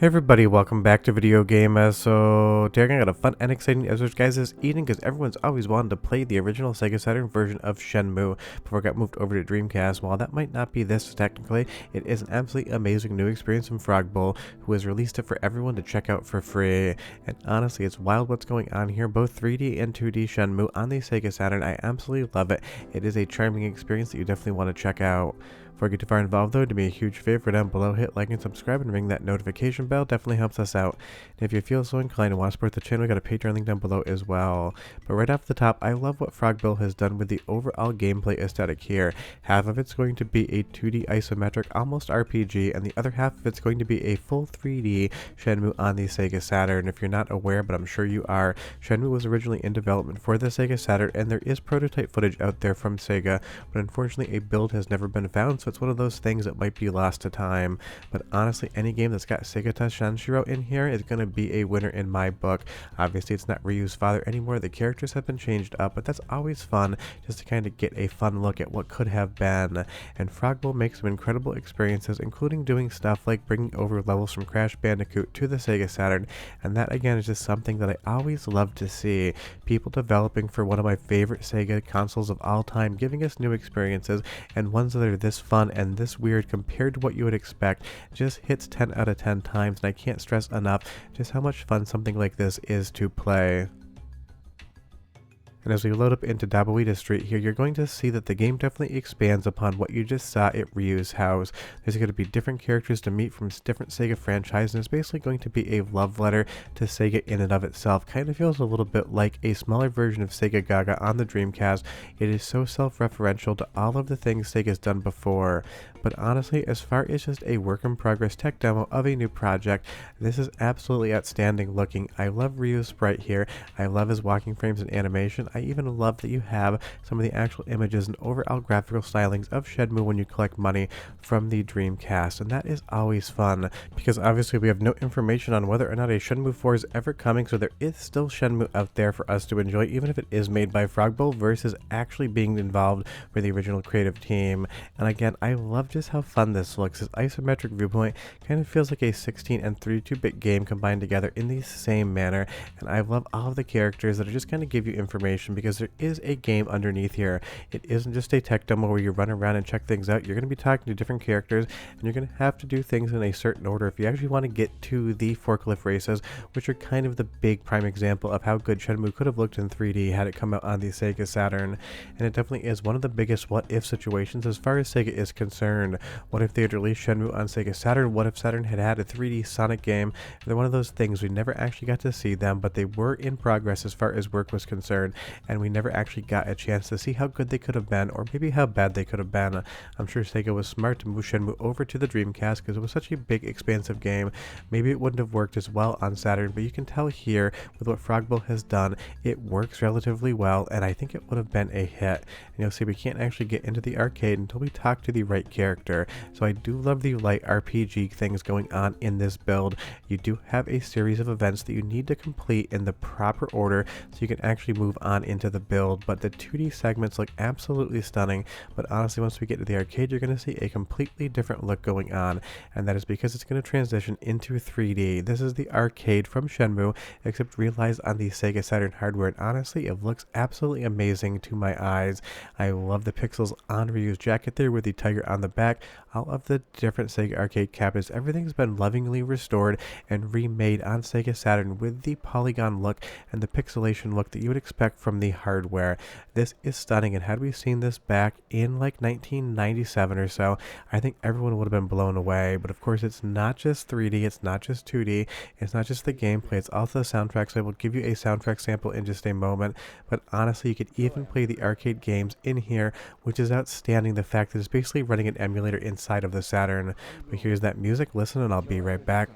Hey everybody, welcome back to Video Game. So today I got a fun and exciting episode, guys, this evening because everyone's always wanted to play the original Sega Saturn version of Shenmue before it got moved over to Dreamcast. While that might not be this technically, it is an absolutely amazing new experience from Frogbull, who has released it for everyone to check out for free. And honestly, it's wild what's going on here, both 3D and 2D Shenmue on the Sega Saturn. I absolutely love it. It is a charming experience that you definitely want to check out. Before I get too far involved though, do me a huge favor down below, hit like and subscribe and ring that notification bell, definitely helps us out. And if you feel so inclined and want to support the channel, we got a Patreon link down below as well. But right off the top, I love what Frogbull has done with the overall gameplay aesthetic here. Half of it's going to be a 2D isometric, almost RPG, and the other half of it's going to be a full 3D Shenmue on the Sega Saturn. If you're not aware, but I'm sure you are, Shenmue was originally in development for the Sega Saturn, and there is prototype footage out there from Sega, but unfortunately a build has never been found, so it's one of those things that might be lost to time. But honestly, any game that's got Segata Shanshiro in here is going to be a winner in my book. Obviously, it's not Ryu's father anymore. The characters have been changed up, but that's always fun just to kind of get a fun look at what could have been. And Frogbull makes some incredible experiences, including doing stuff like bringing over levels from Crash Bandicoot to the Sega Saturn. And that again is just something that I always love to see. People developing for one of my favorite Sega consoles of all time, giving us new experiences and ones that are this fun and this weird compared to what you would expect, just hits 10 out of 10 times, and I can't stress enough just how much fun something like this is to play. And as we load up into Dabuida Street here, you're going to see that the game definitely expands upon what you just saw at Ryu's house. There's going to be different characters to meet from different Sega franchises, and it's basically going to be a love letter to Sega in and of itself. Kind of feels a little bit like a smaller version of Sega Gaga on the Dreamcast. It is so self-referential to all of the things Sega's done before. But honestly, as far as just a work-in-progress tech demo of a new project, this is absolutely outstanding looking. I love Ryu's sprite here. I love his walking frames and animation. I even love that you have some of the actual images and overall graphical stylings of Shenmue when you collect money from the Dreamcast, and that is always fun, because obviously we have no information on whether or not a Shenmue 4 is ever coming, so there is still Shenmue out there for us to enjoy, even if it is made by Frogbull versus actually being involved with the original creative team. And again, I love just how fun this looks. This isometric viewpoint kind of feels like a 16 and 32-bit game combined together in the same manner, and I love all of the characters that are just kind of give you information, because there is a game underneath here. It isn't just a tech demo where you run around and check things out. You're going to be talking to different characters, and you're going to have to do things in a certain order if you actually want to get to the forklift races, which are kind of the big prime example of how good Shenmue could have looked in 3D had it come out on the Sega Saturn. And it definitely is one of the biggest what-if situations as far as Sega is concerned. What if they had released Shenmue on Sega Saturn? What if Saturn had had a 3D Sonic game? They're one of those things we never actually got to see them, but they were in progress as far as work was concerned, and we never actually got a chance to see how good they could have been, or maybe how bad they could have been. I'm sure Sega was smart to move Shenmue over to the Dreamcast because it was such a big, expansive game. Maybe it wouldn't have worked as well on Saturn, but you can tell here with what Frogbull has done, it works relatively well, and I think it would have been a hit. And you'll see we can't actually get into the arcade until we talk to the right character. So I do love the light RPG things going on in this build. You do have a series of events that you need to complete in the proper order so you can actually move on into the build, but the 2D segments look absolutely stunning. But honestly, once we get to the arcade, you're going to see a completely different look going on, and that is because it's going to transition into 3D. This is the arcade from Shenmue, except realized on the Sega Saturn hardware, and honestly, it looks absolutely amazing to my eyes. I love the pixels on Ryu's jacket there with the tiger on the back. All of the different Sega arcade cabinets, everything's been lovingly restored and remade on Sega Saturn with the polygon look and the pixelation look that you would expect from the hardware. This is stunning, and had we seen this back in like 1997 or so, I think everyone would have been blown away. But of course, it's not just 3D, it's not just 2D, it's not just the gameplay, it's also the soundtrack. So I will give you a soundtrack sample in just a moment, but honestly, you could even play the arcade games in here, which is outstanding. The fact that it's basically running an emulator inside of the Saturn. But here's that music, listen, and I'll be right back.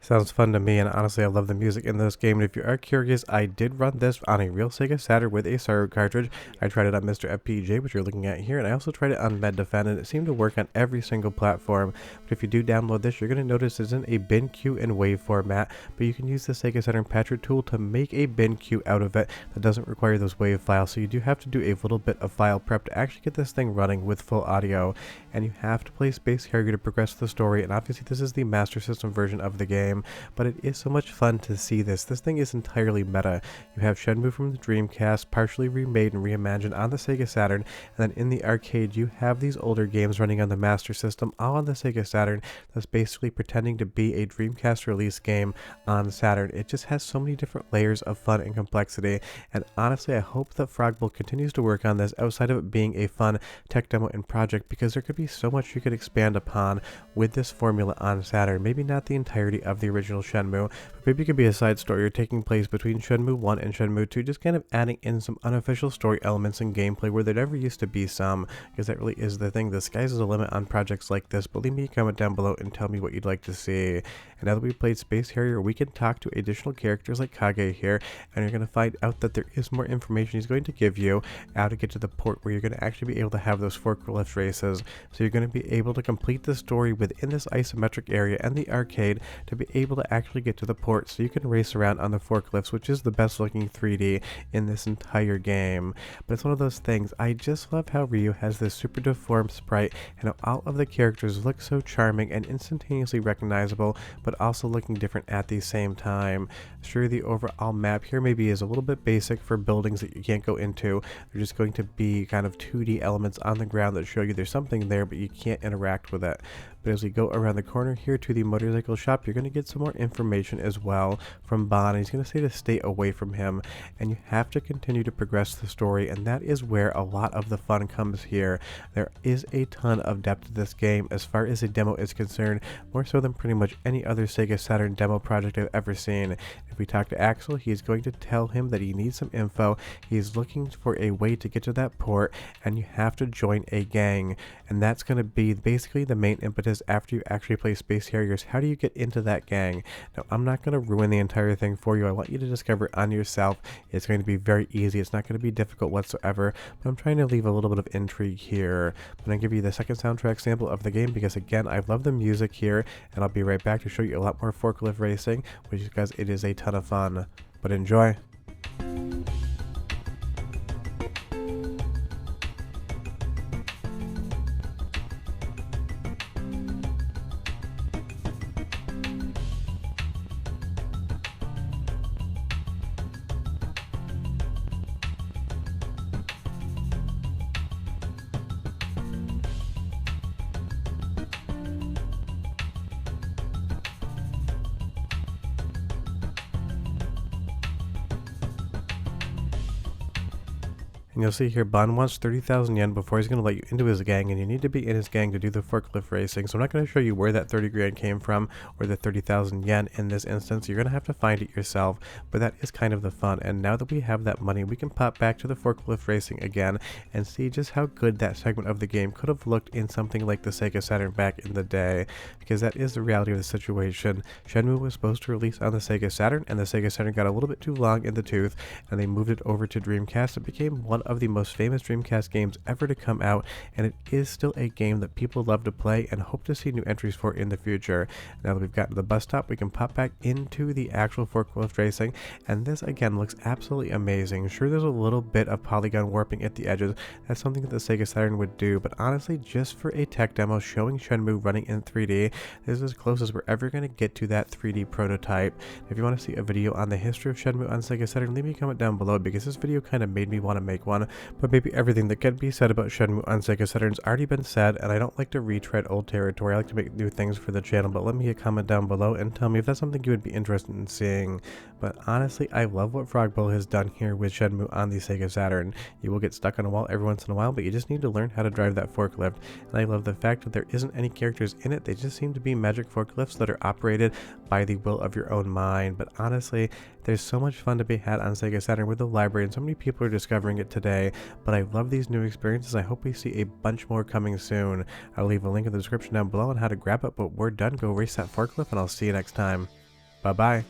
Sounds fun to me, and honestly, I love the music in this game. And if you are curious, I did run this on a real Sega Saturn with a Saturn cartridge. I tried it on Mr. FPJ, which you're looking at here, and I also tried it on Med-Defend, and it seemed to work on every single platform. But if you do download this, you're going to notice it's in a bin queue and WAV format, but you can use the Sega Saturn patcher tool to make a bin queue out of it that doesn't require those WAV files. So you do have to do a little bit of file prep to actually get this thing running with full audio, and you have to play Space Harrier to progress the story. And obviously, this is the Master System version of the game. But it is so much fun to see this. This thing is entirely meta. You have Shenmue from the Dreamcast, partially remade and reimagined on the Sega Saturn, and then in the arcade you have these older games running on the Master System, all on the Sega Saturn, that's basically pretending to be a Dreamcast release game on Saturn. It just has so many different layers of fun and complexity, and honestly I hope that Frogbull continues to work on this outside of it being a fun tech demo and project, because there could be so much you could expand upon with this formula on Saturn. Maybe not the entirety of the original Shenmue, but maybe it could be a side story taking place between Shenmue 1 and Shenmue 2, just kind of adding in some unofficial story elements and gameplay where there never used to be some, because that really is the thing. The sky's the limit on projects like this, but leave me a comment down below and tell me what you'd like to see. And now that we've played Space Harrier, we can talk to additional characters like Kage here, and you're going to find out that there is more information he's going to give you how to get to the port where you're going to actually be able to have those forklift races. So you're going to be able to complete the story within this isometric area and the arcade to be able to actually get to the port so you can race around on the forklifts, which is the best looking 3D in this entire game. But it's one of those things, I just love how Ryu has this super deformed sprite and how all of the characters look so charming and instantaneously recognizable, but also looking different at the same time. Sure, the overall map here maybe is a little bit basic for buildings that you can't go into. They're just going to be kind of 2D elements on the ground that show you there's something there, but you can't interact with it. But as we go around the corner here to the motorcycle shop, you're going to get some more information as well from Bon. He's going to say to stay away from him, and you have to continue to progress the story, and that is where a lot of the fun comes here. There is a ton of depth to this game as far as a demo is concerned, more so than pretty much any other Sega Saturn demo project I've ever seen. If we talk to Axel, he's going to tell him that he needs some info. He's looking for a way to get to that port, and you have to join a gang, and that's going to be basically the main impetus after you actually play Space Harriers. How do you get into that gang? Now, I'm not going to ruin the entire thing for you. I want you to discover it on yourself. It's going to be very easy. It's not going to be difficult whatsoever, but I'm trying to leave a little bit of intrigue here. I'm going to give you the second soundtrack sample of the game because, again, I love the music here, and I'll be right back to show you a lot more forklift racing, which is because it is a ton of fun. But enjoy. And you'll see here, Bon wants 30,000 yen before he's going to let you into his gang, and you need to be in his gang to do the forklift racing. So I'm not going to show you where that 30 grand came from, or the 30,000 yen in this instance. You're going to have to find it yourself, but that is kind of the fun. And now that we have that money, we can pop back to the forklift racing again and see just how good that segment of the game could have looked in something like the Sega Saturn back in the day, because that is the reality of the situation. Shenmue was supposed to release on the Sega Saturn, and the Sega Saturn got a little bit too long in the tooth, and they moved it over to Dreamcast. It became one of the most famous Dreamcast games ever to come out, and it is still a game that people love to play and hope to see new entries for in the future. Now that we've gotten to the bus stop, we can pop back into the actual forklift racing, and this again looks absolutely amazing. Sure, there's a little bit of polygon warping at the edges. That's something that the Sega Saturn would do, but honestly, just for a tech demo showing Shenmue running in 3D, this is as close as we're ever going to get to that 3D prototype. If you want to see a video on the history of Shenmue on Sega Saturn, leave me a comment down below, because this video kind of made me want to make one. But maybe everything that can be said about Shenmue on Sega Saturn's already been said, and I don't like to retread old territory. I like to make new things for the channel, but let me a comment down below and tell me if that's something you would be interested in seeing. But honestly, I love what Frogbull has done here with Shenmue on the Sega Saturn. You will get stuck on a wall every once in a while, but you just need to learn how to drive that forklift. And I love the fact that there isn't any characters in it. They just seem to be magic forklifts that are operated by the will of your own mind. But honestly, there's so much fun to be had on Sega Saturn with the library, and so many people are discovering it today. But I love these new experiences. I hope we see a bunch more coming soon. I'll leave a link in the description down below on how to grab it, but we're done. Go race that forklift, and I'll see you next time. Bye-bye.